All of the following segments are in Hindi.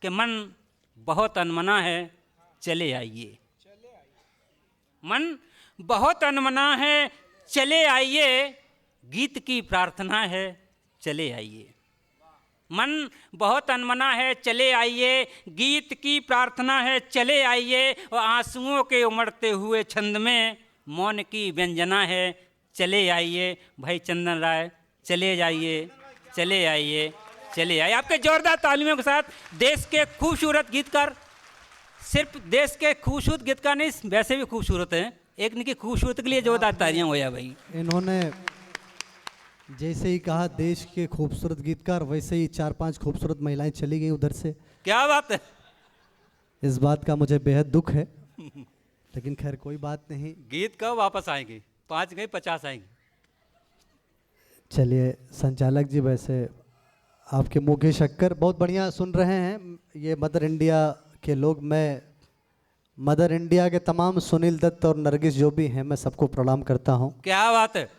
कि मन बहुत अनमना है, चले आइए। मन बहुत अनमना है, चले आइए, गीत की प्रार्थना है, चले आइए। मन बहुत अनमना है, चले आइए, गीत की प्रार्थना है, चले आइए। और आंसुओं के उमड़ते हुए छंद में मौन की व्यंजना है, चले आइए। भाई चंदन राय, चले जाइए, चले आइए, चले आइए। आपके जोरदार तालियों के साथ देश के खूबसूरत गीतकार, सिर्फ देश के खूबसूरत गीतकार नहीं, वैसे भी खूबसूरत हैं। एक इनकी खूबसूरत के लिए जोरदार तालियां हो या भाई। इन्होंने जैसे ही कहा देश के खूबसूरत गीतकार, वैसे ही 4-5 खूबसूरत महिलाएं चली गई उधर से। क्या बात है। इस बात का मुझे बेहद दुख है, लेकिन खैर कोई बात नहीं। गीत कब वापस आएंगे? 5 गए 50 आएंगे। चलिए संचालक जी, वैसे आपके मुँह की शक्कर बहुत बढ़िया सुन रहे हैं ये मदर इंडिया के लोग। मैं मदर इंडिया के तमाम सुनील दत्त और नरगिस जो भी हैं, मैं सबको प्रणाम करता हूं। क्या बात है।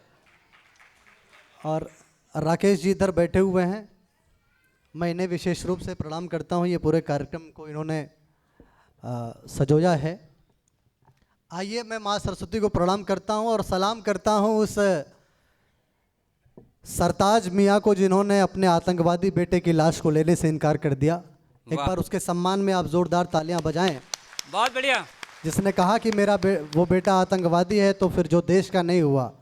और राकेश जी इधर बैठे हुए हैं, मैं इन्हें विशेष रूप से प्रणाम करता हूं। ये पूरे कार्यक्रम को इन्होंने सजोया है। आइए मैं माँ सरस्वती को प्रणाम करता हूं और सलाम करता हूं उस सरताज मियाँ को जिन्होंने अपने आतंकवादी बेटे की लाश को लेने से इनकार कर दिया। एक बार उसके सम्मान में आप जोरदार तालियां बजाएं। बहुत बढ़िया। जिसने कहा कि मेरा वो बेटा आतंकवादी है, तो फिर जो देश का नहीं हुआ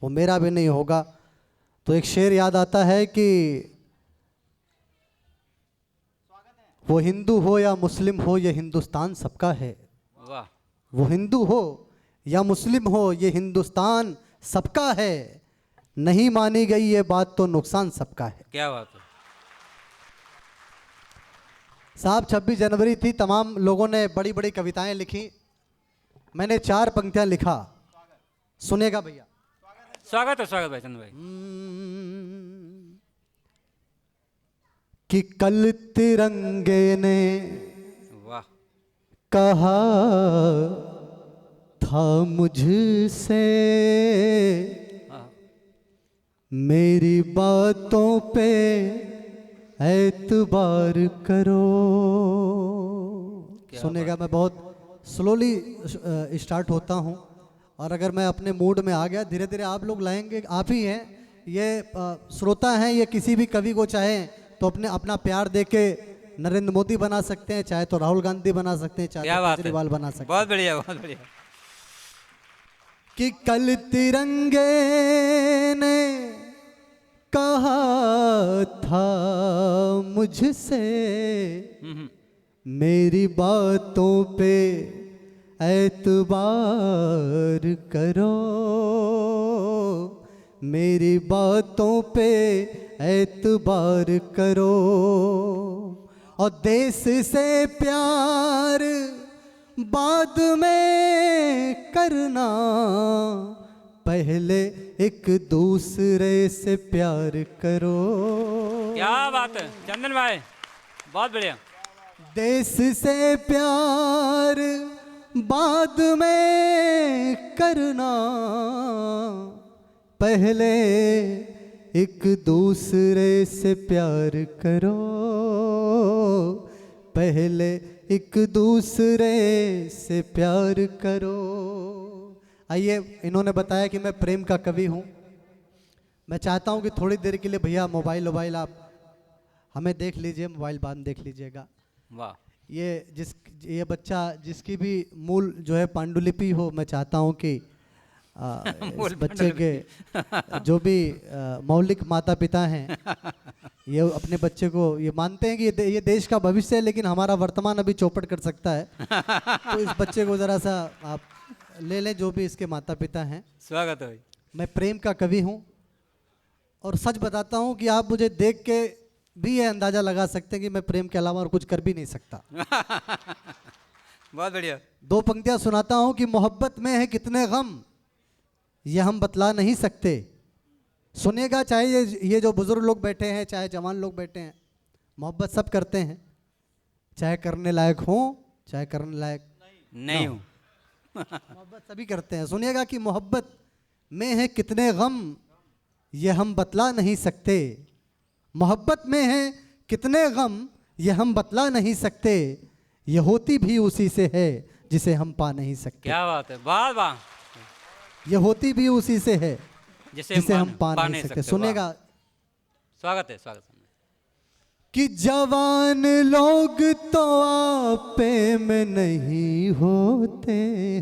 वो मेरा भी नहीं होगा। तो एक शेर याद आता है कि वो हिंदू हो या मुस्लिम हो, ये हिंदुस्तान सबका है। वाह। वो हिंदू हो या मुस्लिम हो, ये हिंदुस्तान सबका है। नहीं मानी गई ये बात तो नुकसान सबका है। क्या बात है साहब। 26 जनवरी थी, तमाम लोगों ने बड़ी बड़ी कविताएं लिखी। मैंने 4 पंक्तियां लिखा, सुनेगा भैया? स्वागत है, स्वागत भाई चंदन भाई। कि कल तिरंगे ने वाह कहा था मुझसे, मेरी बातों पे एतबार करो। सुनेगा? मैं बहुत स्लोली स्टार्ट होता हूँ, और अगर मैं अपने मूड में आ गया, धीरे धीरे आप लोग लाएंगे। आप ही हैं ये श्रोता हैं, ये किसी भी कवि को चाहे तो अपना प्यार दे के नरेंद्र मोदी बना सकते हैं, चाहे तो राहुल गांधी बना सकते हैं, चाहे तो केजरीवाल बना सकते हैं। बहुत बढ़िया, बहुत बढ़िया। कि कल तिरंगे ने कहा था मुझसे, मेरी बातों पे एतबार करो, मेरी बातों पे एतबार करो। और देश से प्यार बाद में करना, पहले एक दूसरे से प्यार करो। क्या बात है चंदन भाई, बहुत बढ़िया। देश से प्यार बाद में करना, पहले एक दूसरे से प्यार करो, पहले एक दूसरे से प्यार करो। आइए, इन्होंने बताया कि मैं प्रेम का कवि हूँ। मैं चाहता हूँ कि थोड़ी देर के लिए भैया मोबाइल आप हमें देख लीजिए, मोबाइल बाद में देख लीजिएगा। वाह। ये बच्चा जिसकी भी मूल जो है पांडुलिपि हो, मैं चाहता हूँ कि इस बच्चे के जो भी मौलिक माता पिता हैं, ये अपने बच्चे को ये मानते हैं कि ये देश का भविष्य है, लेकिन हमारा वर्तमान अभी चौपट कर सकता है। तो इस बच्चे को ज़रा सा आप ले लें, जो भी इसके माता पिता हैं। स्वागत है भाई। मैं प्रेम का कवि हूँ, और सच बताता हूँ कि आप मुझे देख के भी ये अंदाज़ा लगा सकते हैं कि मैं प्रेम के अलावा और कुछ कर भी नहीं सकता। बहुत बढ़िया। 2 पंक्तियाँ सुनाता हूँ कि मोहब्बत में है कितने गम, ये हम बतला नहीं सकते। सुनिएगा, चाहे ये जो बुजुर्ग लोग बैठे हैं, चाहे जवान लोग बैठे हैं, मोहब्बत सब करते हैं, चाहे करने लायक हो, चाहे करने लायक नहीं हूँ। मोहब्बत सभी करते हैं। सुनिएगा कि मोहब्बत में है कितने गम, ये हम बतला नहीं सकते। मोहब्बत में है कितने गम, ये हम बतला नहीं सकते, ये होती भी उसी से है जिसे हम पा नहीं सकते। क्या बात है, वाह वाह। ये होती भी उसी से है जिसे हम पा नहीं सकते। वाह। सुनेगा, स्वागत है, स्वागत है। कि जवान लोग तो आपे में नहीं होते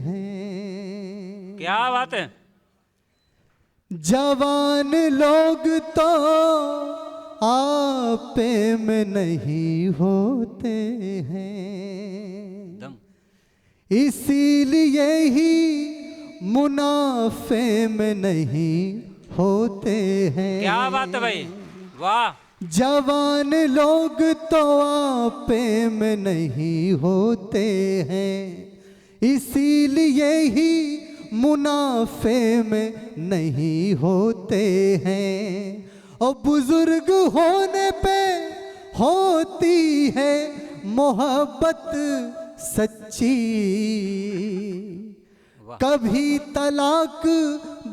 हैं। क्या बात है, जवान लोग तो आपे में नहीं होते हैं, दम। इसीलिए ही मुनाफे में नहीं होते हैं। क्या बात है भाई, वाह। जवान लोग तो आपे में नहीं होते हैं, इसीलिए ही मुनाफे में नहीं होते हैं। और बुजुर्ग होने पे होती है मोहब्बत सच्ची, वाह। कभी तलाक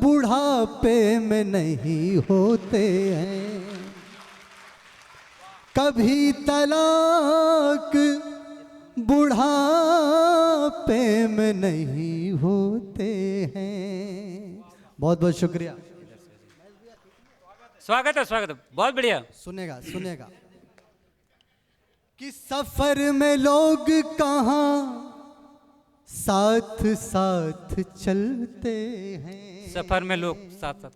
बुढ़ापे में नहीं होते हैं, कभी तलाक बुढ़ापे में नहीं होते हैं। बहुत बहुत शुक्रिया। स्वागत है, स्वागत है, बहुत बढ़िया। सुनेगा, सुनेगा कि सफर में लोग कहाँ साथ साथ चलते हैं। सफर में लोग साथ साथ।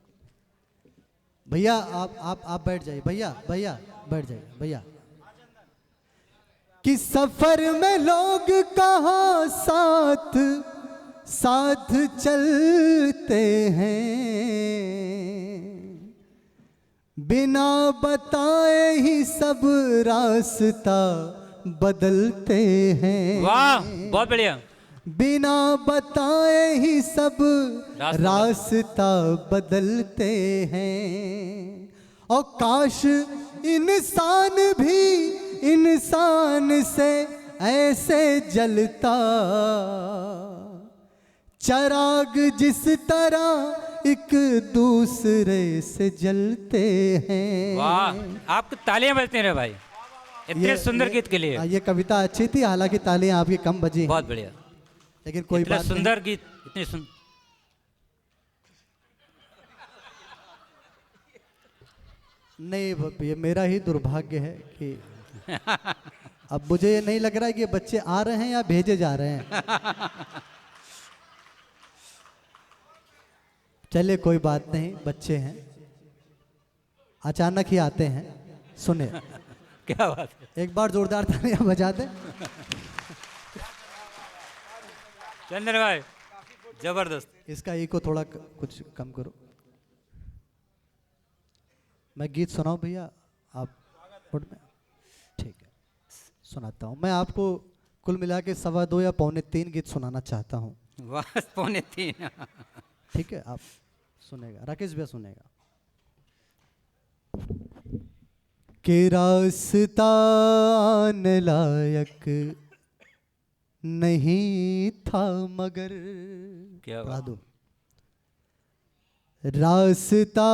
भैया आप बैठ जाइए, भैया भैया बैठ जाइए भैया। कि सफर में लोग कहाँ साथ साथ चलते हैं, बिना बताए ही सब रास्ता बदलते हैं। वाह, बहुत बढ़िया। बिना बताए ही सब रास्ता बदलते हैं। और काश इंसान भी इंसान से ऐसे जलता, चराग जिस तरह एक दूसरे से जलते हैं। वाह, आपको तालियां बजती रहे भाई, इतने सुंदर गीत के लिए। ये कविता अच्छी थी, हालांकि तालियां आपकी कम बजी, बहुत बढ़िया, लेकिन कोई इतना बात सुंदर गीत, इतने सुंदर। नहीं, ये मेरा ही दुर्भाग्य है कि अब मुझे ये नहीं लग रहा है कि ये बच्चे आ रहे हैं या भेजे जा रहे हैं। चलिए कोई बात नहीं, बच्चे हैं, अचानक ही आते हैं। सुने, क्या बात है, एक बार जोरदार तालियां बजा दें। चंदन भाई जबरदस्त। इसका इको थोड़ा कुछ कम करो। मैं गीत सुनाऊं भैया, आप मुड में? ठीक है, सुनाता हूं। मैं आपको कुल मिला के 2.25 या 2.25 गीत सुनाना चाहता हूं। वाह, 2.25। ठीक है, आप सुनेगा, राकेश भैया सुनेगा। के रास्ता आने लायक नहीं था मगर, क्या पढ़ा बात। दो। रास्ता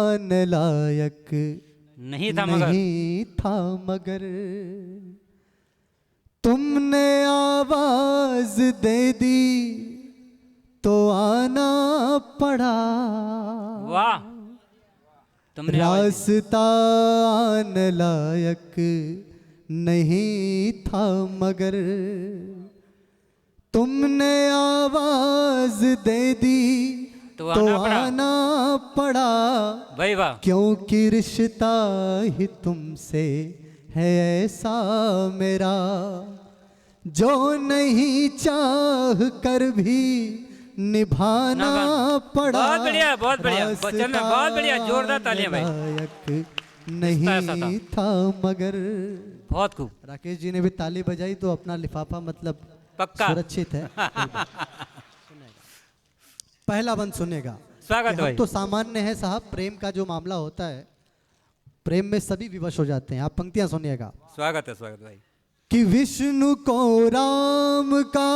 आने लायक नहीं था मगर, नहीं था मगर, तुमने आवाज दे दी तो आना पड़ा। वाह, तुमने रास्ता आने लायक नहीं था मगर, तुमने आवाज दे दी तो आना पड़ा। भाई वाह, क्योंकि रिश्ता ही तुमसे है ऐसा मेरा, जो नहीं चाह कर भी निभाना पड़ा। बहुत बढ़िया, बहुत बढ़िया, चंदन बहुत बढ़िया, जोरदार तालियां भाई। लायक नहीं था मगर। बहुत खूब। राकेश जी ने भी ताली बजाई तो अपना लिफाफा मतलब पक्का सुरक्षित है। पहला बंद सुनेगा। स्वागत भाई। तो सामान्य है साहब, प्रेम का जो मामला होता है, प्रेम में सभी विवश हो जाते हैं। आप पंक्तियां सुनिएगा। स्वागत है, स्वागत भाई। कि विष्णु को राम का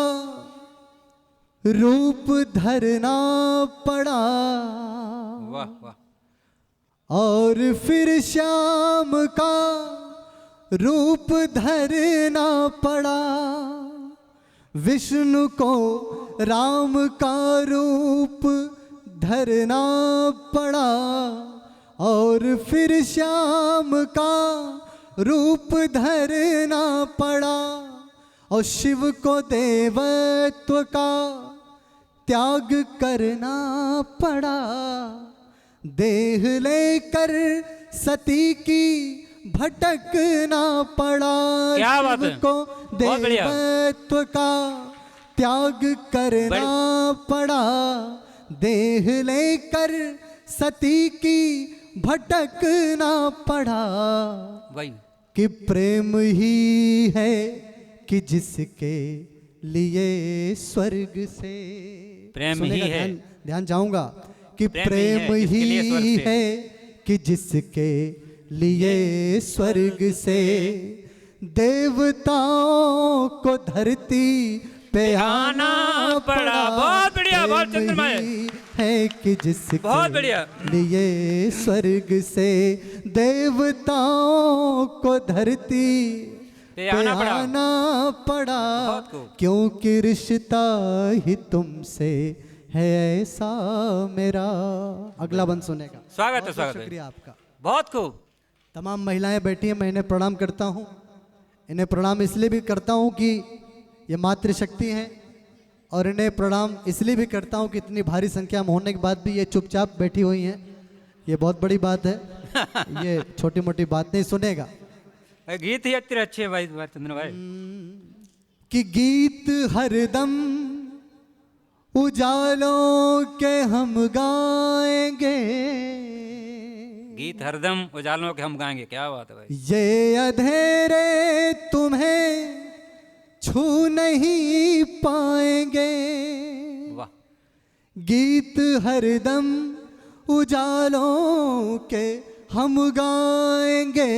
रूप धरना पड़ा, वाह वाह, और फिर श्याम का रूप धरना पड़ा, विष्णु को राम का रूप धरना पड़ा, और फिर श्याम का रूप धरना पड़ा, और शिव को देवत्व का त्याग करना पड़ा। देह लेकर सती की भटकना पड़ा, क्या बात शिव है? को बहुत बढ़िया। देवत्व का त्याग करना पड़ा। देह लेकर सती की भटकना पड़ा, भाई कि प्रेम ही है कि जिसके लिए स्वर्ग से, प्रेम ही सुनेगा, है। ध्यान चाहूंगा कि प्रेम प्रेम ही है जिसके लिए स्वर्ग ही से। है कि जिसके लिए स्वर्ग से देवताओं को धरती पे आना पड़ा। बहुत बढ़िया, बहुत प्रेम चंद्रमय। ही है कि जिसके बहुत बढ़िया। लिए स्वर्ग से देवताओं को धरती पे आना पड़ा। आना पड़ा, बहुत खूब। क्योंकि रिश्ता ही तुमसे है ऐसा मेरा। अगला बंद सुनेगा। स्वागत है, बहुत स्वागत है। शुक्रिया आपका। बहुत खूब। तमाम महिलाएं बैठी हैं, मैं इन्हें प्रणाम करता हूं। इन्हें प्रणाम इसलिए भी करता हूं कि ये मातृशक्ति हैं, और इन्हें प्रणाम इसलिए भी करता हूं कि इतनी भारी संख्या में होने के बाद भी ये चुपचाप बैठी हुई हैं। ये बहुत बड़ी बात है, ये छोटी मोटी बात नहीं। सुनेगा गीत ही इतने अच्छे है भाई चंद्र भाई। कि गीत हरदम उजालों के हम गाएंगे, गीत हरदम उजालों के हम गाएंगे। क्या बात है भाई। ये अंधेरे तुम्हें छू नहीं पाएंगे। वाह, गीत हरदम उजालों के हम गाएंगे,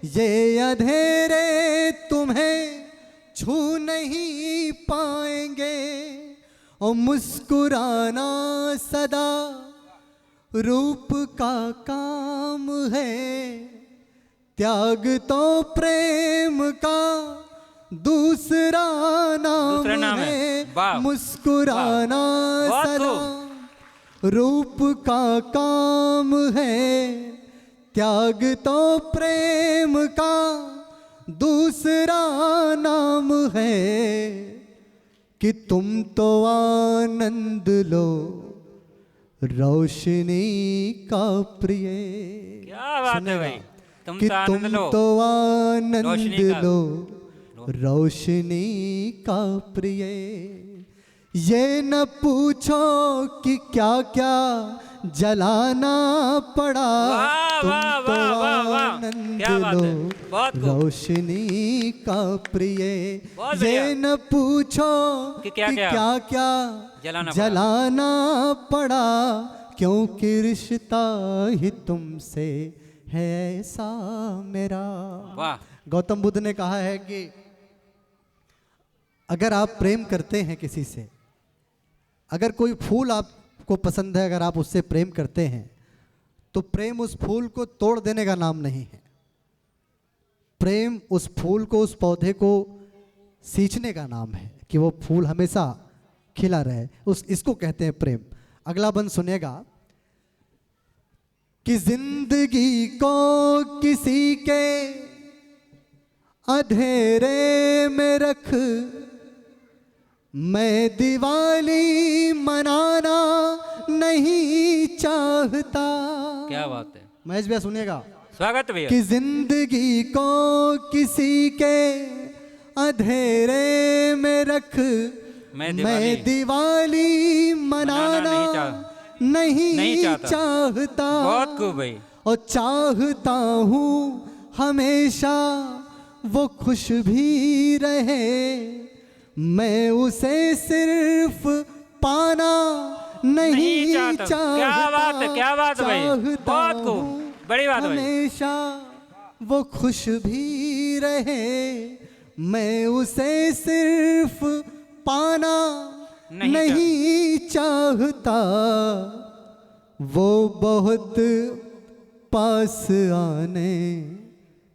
ये अंधेरे तुम्हें छू नहीं पाएंगे। और मुस्कुराना सदा रूप का काम है, त्याग तो प्रेम का दूसरा नाम नाम है। है। वाह, मुस्कुराना बहुत सदा रूप का काम है, त्याग तो प्रेम का दूसरा नाम है। कि तुम तो आनंद लो रोशनी का प्रिय। क्या बात है भाई। तुम कि तो तुम आनंद लो तो आनंद रोशनी का। लो रोशनी का प्रिय। ये न पूछो कि क्या क्या जलाना पड़ा, वाह, तुम वाह, तो वाह, वाह, वाह। आनंद क्या बात लो है। बहुत खूब। रोशनी का प्रिय। बहुत बढ़िया। ये न पूछो कि कि क्या-क्या क्या क्या जलाना जलाना पड़ा, क्योंकि रिश्ता ही तुमसे है ऐसा मेरा। वाह, गौतम बुद्ध ने कहा है कि अगर आप प्रेम करते हैं किसी से, अगर कोई फूल आपको पसंद है, अगर आप उससे प्रेम करते हैं, तो प्रेम उस फूल को तोड़ देने का नाम नहीं है। प्रेम उस फूल को, उस पौधे को सींचने का नाम है, कि वो फूल हमेशा खिला रहे। इसको कहते हैं प्रेम। अगला बंद सुनेगा कि जिंदगी को किसी के अंधेरे में रख मैं दिवाली मनाना नहीं चाहता। क्या बात है। महेश भैया सुनिएगा। स्वागत है भैया। कि जिंदगी को किसी के अंधेरे में रख मैं दिवाली मनाना नहीं चाहता। बहुत खूब भाई। और चाहता हूँ हमेशा वो खुश भी रहे, मैं उसे सिर्फ पाना नहीं चाहता। क्या बात है, क्या बात है भाई। चाहता बहुत खूब, हूँ बड़ी बात है भाई। हमेशा वो खुश भी रहे, मैं उसे सिर्फ पाना नहीं चाहता। वो बहुत पास आने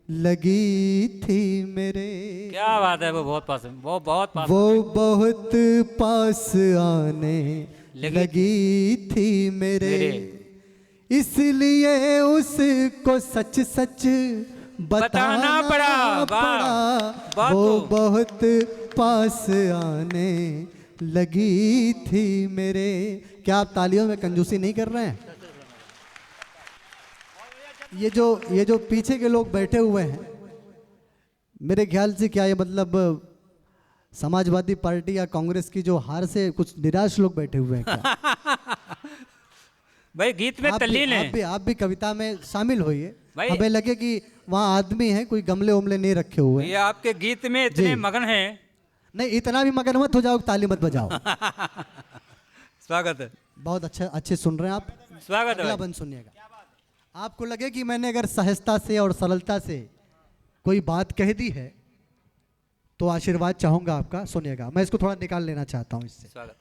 लगी थी मेरे। क्या बात है, वो बहुत पास, वो बहुत पास वो बहुत पास आने लगी थी मेरे, इसलिए उसको सच सच बताना पड़ा। पड़ा। वो बहुत पास आने लगी थी मेरे। क्या आप तालियों में कंजूसी नहीं कर रहे हैं? ये जो पीछे के लोग बैठे हुए हैं, मेरे ख्याल से क्या ये मतलब समाजवादी पार्टी या कांग्रेस की जो हार से कुछ निराश लोग बैठे हुए हैं क्या? भाई गीत में तल्लीन है। आप भी कविता में शामिल होइए। भाई हमें लगे कि वहाँ आदमी है, कोई गमले उमले नहीं रखे हुए हैं। ये आपके गीत में इतने मगन हैं। नहीं, इतना भी मगन मत हो जाओ, ताली मत बजाओ। स्वागत है। बहुत अच्छे सुन रहे हैं आप। स्वागत है। अगला बंद सुनिएगा। आपको लगे कि मैंने अगर सहजता से और सरलता से कोई बात कह दी है तो आशीर्वाद चाहूंगा आपका। सुनिएगा, मैं इसको थोड़ा निकाल लेना चाहता हूँ इससे, स्वागत।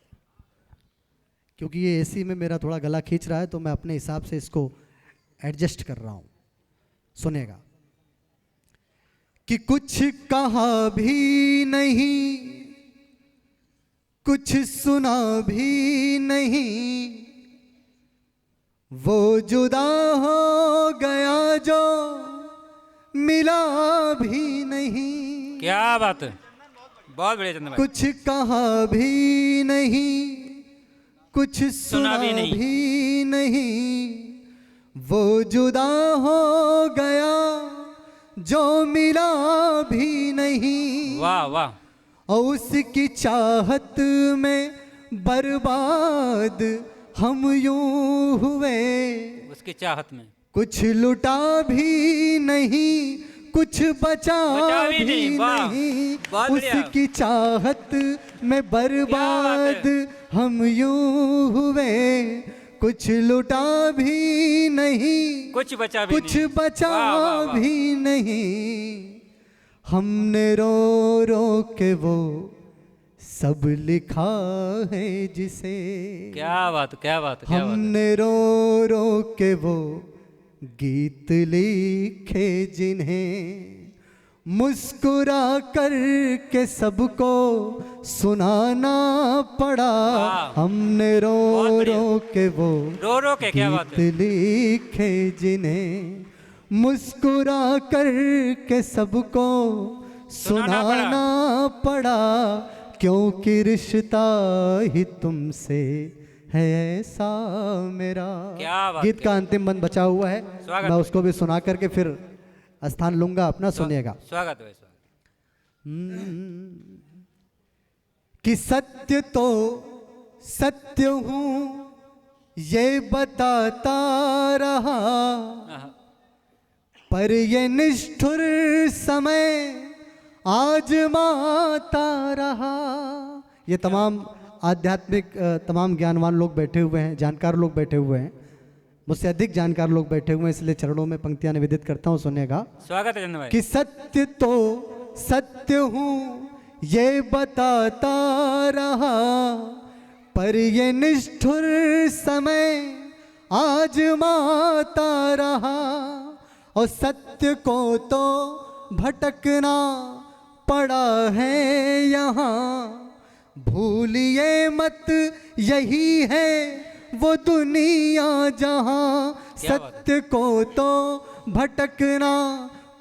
क्योंकि ये एसी में मेरा थोड़ा गला खींच रहा है, तो मैं अपने हिसाब से इसको एडजस्ट कर रहा हूँ। सुनिएगा कि कुछ कहा भी नहीं, कुछ सुना भी नहीं, वो जुदा हो गया जो मिला भी नहीं। क्या बात है, बहुत बढ़िया चंदन भाई। कुछ कहा भी नहीं, कुछ सुना भी नहीं, वो जुदा हो गया जो मिला भी नहीं। वाह वाह। और उसकी चाहत में बर्बाद हम यूं हुए, उसकी चाहत में कुछ लुटा भी नहीं, कुछ बचा भी नहीं। उसकी चाहत में बर्बाद हम यूं हुए, कुछ लुटा भी नहीं, कुछ बचा भी नहीं। हमने रो रो के वो सब लिखा है जिसे। क्या बात, क्या बात, क्या बात। हमने रो रो के वो गीत लिखे जिन्हें, मुस्कुरा कर के सबको सुनाना पड़ा। हमने रो रो के वो गीत लिखे जिन्हें, मुस्कुरा कर के सबको सुनाना पड़ा। क्योंकि रिश्ता ही तुमसे है ऐसा मेरा। गीत का अंतिम बंद बचा हुआ है, मैं उसको भी सुना करके फिर स्थान लूंगा अपना। सुनिएगा। स्वागत है। कि सत्य तो सत्य हूं ये बताता रहा, पर ये निष्ठुर समय आजमाता रहा। ये तमाम आध्यात्मिक तमाम ज्ञानवान लोग बैठे हुए हैं, जानकार लोग बैठे हुए हैं, मुझसे अधिक जानकार लोग बैठे हुए हैं, इसलिए चरणों में पंक्तियां निवेदित करता हूं। सुनिएगा। स्वागत है चंदन भाई। कि सत्य तो सत्य हूं ये बताता रहा, पर ये निष्ठुर समय आजमाता रहा। और सत्य को तो भटकना पड़ा है यहाँ, भूलिए मत यही है वो दुनिया जहाँ। सत्य को तो भटकना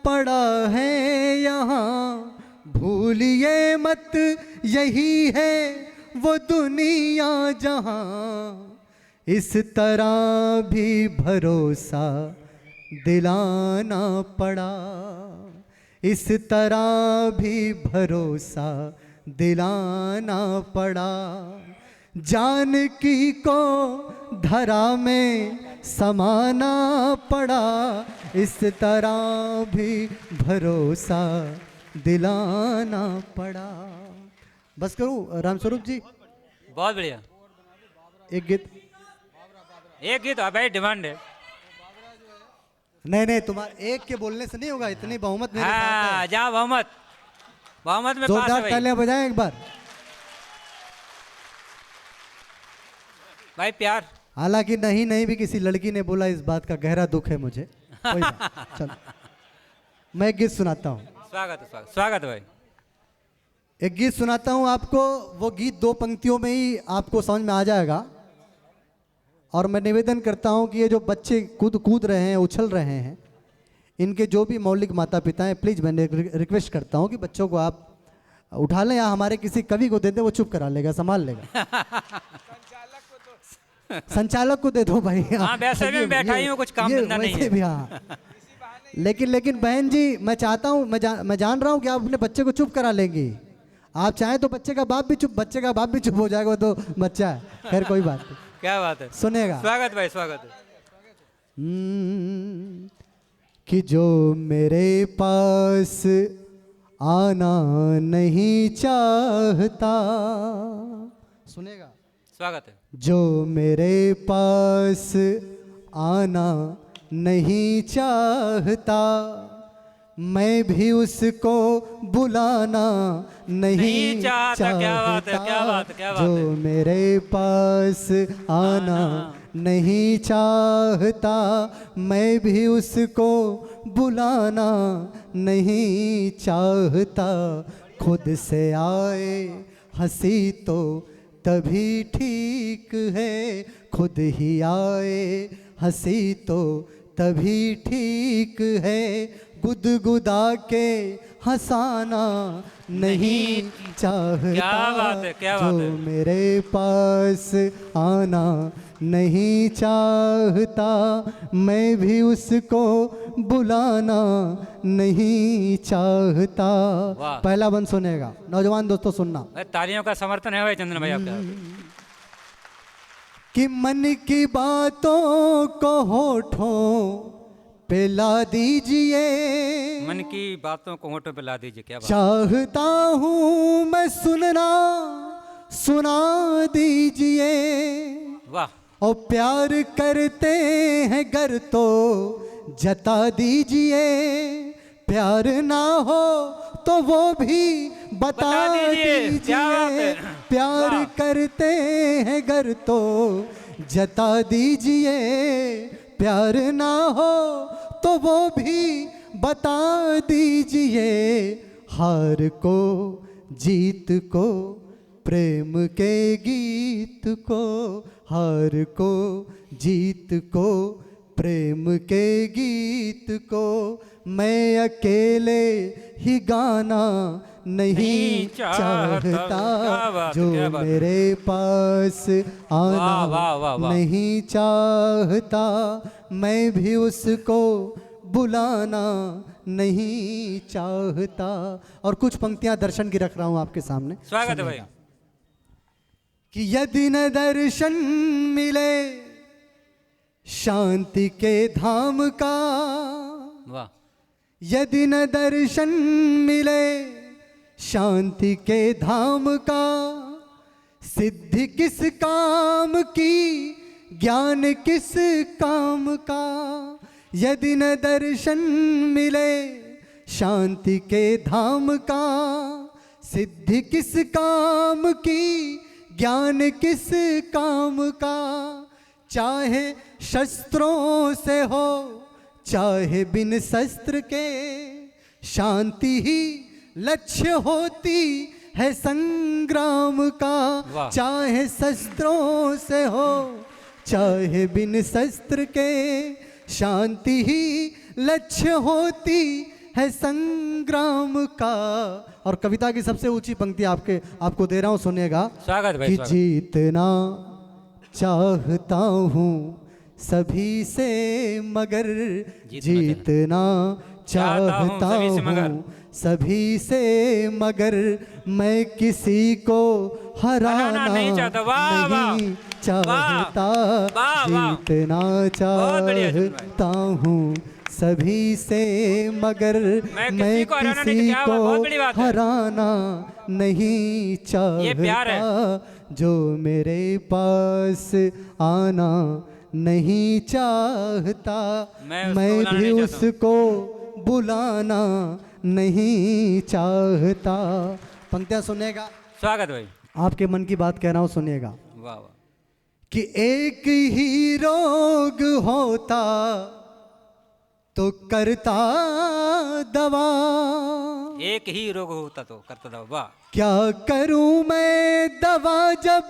पड़ा है यहाँ, भूलिए मत यही है वो दुनिया जहाँ। इस तरह भी भरोसा दिलाना पड़ा, इस तरह भी भरोसा दिलाना पड़ा। जानकी को धरा में समाना पड़ा, इस तरह भी भरोसा दिलाना पड़ा। बस करूं रामस्वरूप जी? बहुत बढ़िया। एक गीत भाई डिमांड है। नहीं, तुम्हारे एक के बोलने से नहीं होगा, इतनी बहुमत मेरे साथ है। जहाँ बहुमत में जोरदार तालियां बजाएं एक बार भाई। प्यार हालांकि नहीं भी किसी लड़की ने बोला, इस बात का गहरा दुख है मुझे। कोई बात, चलो मैं एक गीत सुनाता हूँ। स्वागत है, स्वागत स्वागत है भाई। एक गीत सुनाता हूँ आपको, वो गीत 2 पंक्तियों में ही आपको समझ में आ जाएगा। और मैं निवेदन करता हूँ कि ये जो बच्चे कूद रहे हैं, उछल रहे हैं, इनके जो भी मौलिक माता पिता हैं, प्लीज़ मैं रिक्वेस्ट करता हूँ कि बच्चों को आप उठा लें या हमारे किसी कवि को दे दें, वो चुप करा लेगा, संभाल लेगा। संचालक को दे दो भाई। हाँ, वैसे भी बैठा ही हूँ, कुछ काम धंधा नहीं है। भी हाँ। लेकिन बहन जी, मैं चाहता हूँ, मैं जान रहा हूँ कि आप अपने बच्चे को चुप करा लेंगी। आप चाहें तो बच्चे का बाप भी चुप हो जाएगा, तो बच्चा है। खैर कोई बात नहीं। क्या बात है, सुनेगा। स्वागत भाई, स्वागत है। कि जो मेरे पास आना नहीं चाहता, सुनेगा। स्वागत है। जो मेरे पास आना नहीं चाहता, मैं भी उसको बुलाना नहीं चाहता। क्या बात है, क्या बात है, क्या बात है। जो मेरे पास आना नहीं चाहता, मैं भी उसको बुलाना नहीं चाहता। खुद से आए हंसी तो तभी ठीक है, खुद ही आए हंसी तो तभी ठीक है। गुदगुदा के हंसाना नहीं चाहता। क्या बात है, क्या बात है। जो मेरे पास आना नहीं चाहता, मैं भी उसको बुलाना नहीं चाहता। वाह। पहला बंद सुनेगा, नौजवान दोस्तों सुनना। तालियों का समर्थन है भाई चंदन भाई आपका। कि मन की बातों को होठों पे ला दीजिए, मन की बातों को होठों पे ला दीजिए। क्या बात। चाहता हूँ मैं सुना दीजिए। वाह। और प्यार करते हैं गर तो जता दीजिए। प्यार ना हो तो वो भी बता दीजिए। क्या बात है। प्यार वाह। करते हैं गर तो जता दीजिए। प्यार ना हो तो वो भी बता दीजिए। हार को जीत को प्रेम के गीत को, हार को जीत को प्रेम के गीत को, मैं अकेले ही गाना नहीं चाहता। जो मेरे पास आना नहीं चाहता, मैं भी उसको बुलाना नहीं चाहता। और कुछ पंक्तियां दर्शन की रख रहा हूं आपके सामने। स्वागत है भाई। कि यदि न दर्शन मिले शांति के धाम का, वाह। यदि न दर्शन मिले शांति के धाम का, सिद्धि किस काम की ज्ञान किस काम का। यदि न दर्शन मिले शांति के धाम का, सिद्धि किस काम की ज्ञान किस काम का। चाहे शस्त्रों से हो चाहे बिन शस्त्र के, शांति ही लक्ष्य होती है संग्राम का। चाहे शस्त्रों से हो चाहे बिन शस्त्र के, शांति ही लक्ष्य होती है संग्राम का। और कविता की सबसे ऊंची पंक्ति आपको दे रहा हूं, सुनिएगा। स्वागत भाई। कि जीतना चाहता हूँ सभी से मगर, जीतना चाहता हूँ सभी से मगर, मैं किसी को हराना नहीं चाहता। जीतना चाहता हूँ सभी से मगर, मैं किसी को हराना नहीं चाहता। जो मेरे पास आना नहीं चाहता, मैं भी उसको बुलाना नहीं चाहता। पंक्तियां सुनिएगा। स्वागत भाई। आपके मन की बात कह रहा हूं, सुनिएगा। वाह वाह। कि एक ही रोग होता तो करता दवा। एक ही रोग होता तो करता दवा। वाह, क्या करूं मैं दवा जब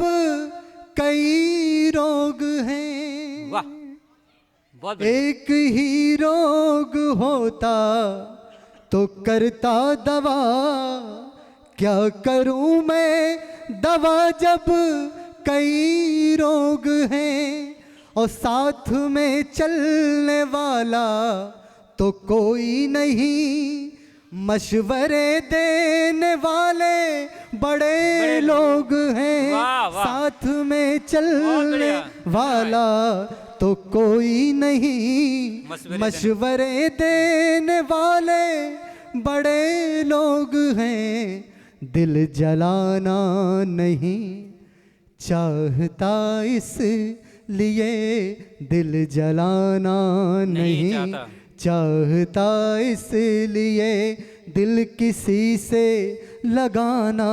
कई रोग हैं। वाह, बहुत बढ़िया। एक ही रोग होता तो करता दवा। क्या करूं मैं दवा जब कई रोग हैं, और साथ में चलने वाला तो कोई नहीं। मशवरे देने वाले बड़े लोग हैं, वाह, वाह। साथ में बहुत चलने बढ़िया। वाला तो कोई नहीं। मशवरे देने वाले बड़े लोग हैं, दिल जलाना नहीं चाहता इसलिए, दिल जलाना नहीं चाहता इसलिए, दिल किसी से लगाना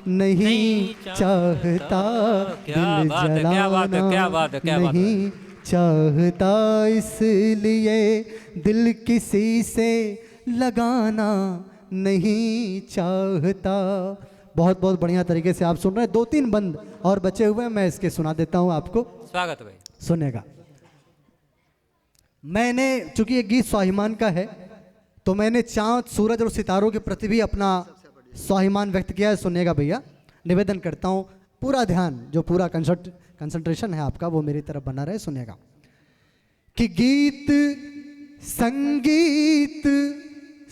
नहीं चाहता, दिल जलाना नहीं चाहता इसलिए, दिल किसी से लगाना नहीं चाहता। बहुत बहुत बढ़िया तरीके से आप सुन रहे हैं। 2-3 बंद और बचे हुए हैं, मैं इसके सुना देता हूं आपको। स्वागत भाई, सुनेगा। मैंने, चूंकि ये गीत स्वाभिमान का है, तो मैंने चांद, सूरज और सितारों के प्रति भी अपना स्वाभिमान व्यक्त किया है। सुनिएगा भैया, निवेदन करता हूं, पूरा ध्यान, जो पूरा कंसंट्रेशन है आपका, वो मेरी तरफ बना रहे। सुनिएगा कि गीत संगीत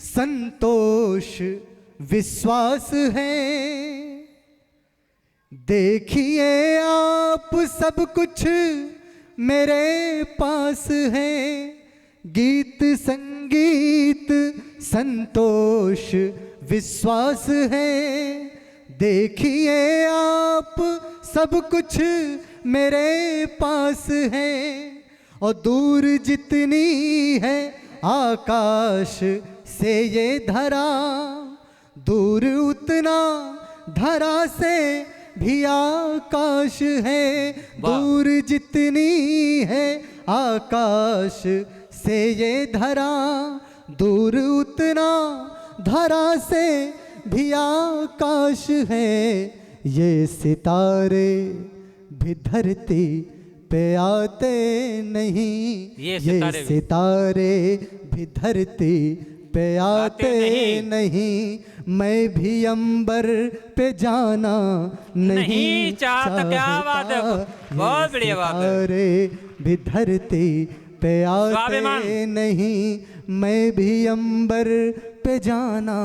संतोष विश्वास है, देखिए आप सब कुछ मेरे पास है। गीत संगीत संतोष विश्वास है, देखिए आप सब कुछ मेरे पास है। और दूर जितनी है आकाश से ये धरा, दूर उतना धरा से भी आकाश है। दूर जितनी है आकाश से ये धरा, दूर उतना धरा से भी आकाश है। ये सितारे भी धरती पे आते नहीं, ये सितारे भी धरती पे आते नहीं। मैं भी अंबर पे जाना नहीं चाहता। क्या बात है, बहुत बढ़िया बात है। सितारे भी धरती पे आते नहीं, मैं भी अंबर पे जाना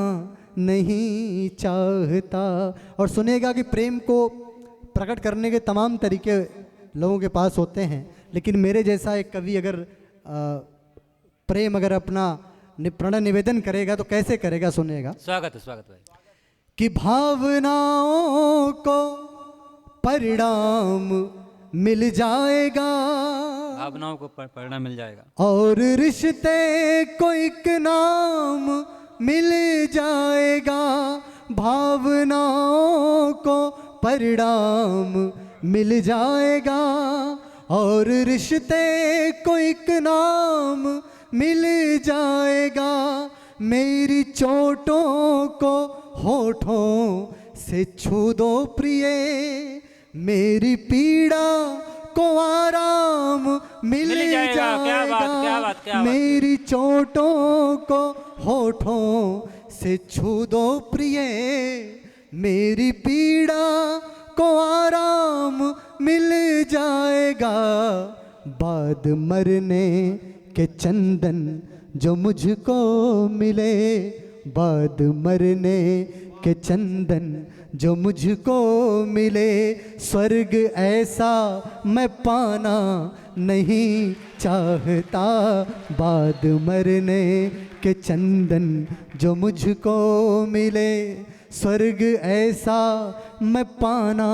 नहीं चाहता। और सुनेगा कि प्रेम को प्रकट करने के तमाम तरीके लोगों के पास होते हैं, लेकिन मेरे जैसा एक कवि अगर प्रेम अगर अपना प्रणय निवेदन करेगा तो कैसे करेगा। सुनिएगा। स्वागत भाई। कि भावनाओं को परिणाम मिल जाएगा, भावनाओं को परिणाम मिल जाएगा, और रिश्ते को एक नाम मिल जाएगा। भावनाओं को परिणाम मिल जाएगा, और रिश्ते को एक नाम मिल जाएगा। मेरी चोटों को होठों से छू दो प्रिय, मेरी पीड़ा को आराम मिल जाएगा। क्या बात। मेरी चोटों को होठों से छू दो प्रिय, मेरी पीड़ा को आराम मिल जाएगा। बाद मरने के चंदन जो मुझको मिले, बाद मरने के चंदन जो मुझको मिले, स्वर्ग ऐसा मैं पाना नहीं चाहता। बाद मरने के चंदन जो मुझको मिले, स्वर्ग ऐसा मैं पाना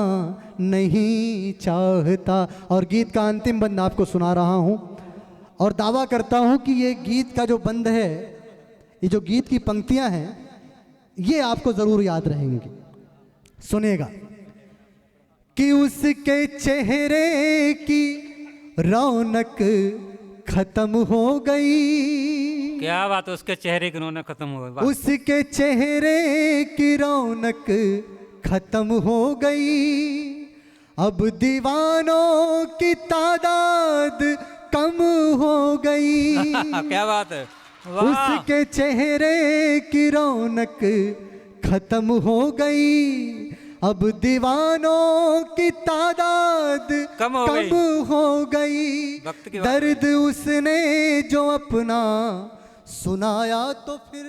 नहीं चाहता। और गीत का अंतिम बंद आपको सुना रहा हूँ, और दावा करता हूँ कि ये गीत का जो बंद है, ये जो गीत की पंक्तियाँ हैं, ये आपको ज़रूर याद रहेंगी। सुनेगा कि उसके चेहरे की रौनक खत्म हो गई, क्या बात, उसके चेहरे की रौनक खत्म हो गई। उसके चेहरे की रौनक खत्म हो गई, अब दीवानों की तादाद कम हो गई। क्या बात है, वाह। उसके चेहरे की रौनक खत्म हो गई, अब दीवानों की तादाद कम हो गई। वक्त की बात दर्द उसने जो अपना सुनाया तो फिर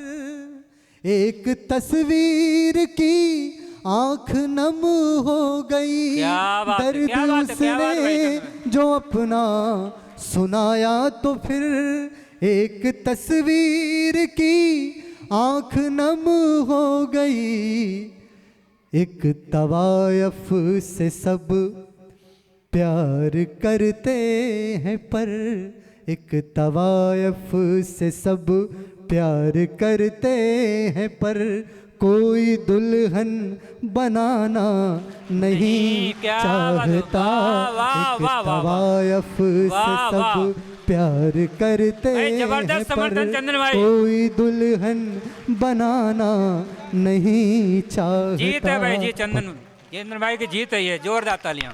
एक तस्वीर की आंख नम हो गई। क्या बात है, दर्द क्या बात है, क्या बात है भाई उसने जो अपना सुनाया तो फिर एक तस्वीर की आंख नम हो गई। एक तवायफ से सब प्यार करते हैं पर एक तवायफ से सब प्यार करते हैं पर कोई दुल्हन बनाना नहीं क्या बात है, चाहता। वाह, एक वाह, वाह, तवायफ से वाह, वाह। सब प्यार करते भाई, हैं जबरदस्त पर समर्थन चंदन भाई। कोई दुल्हन बनाना नहीं चाहता। जीत है भाई जी, चंदन भाई की जीत है ये, जोरदार तालियां।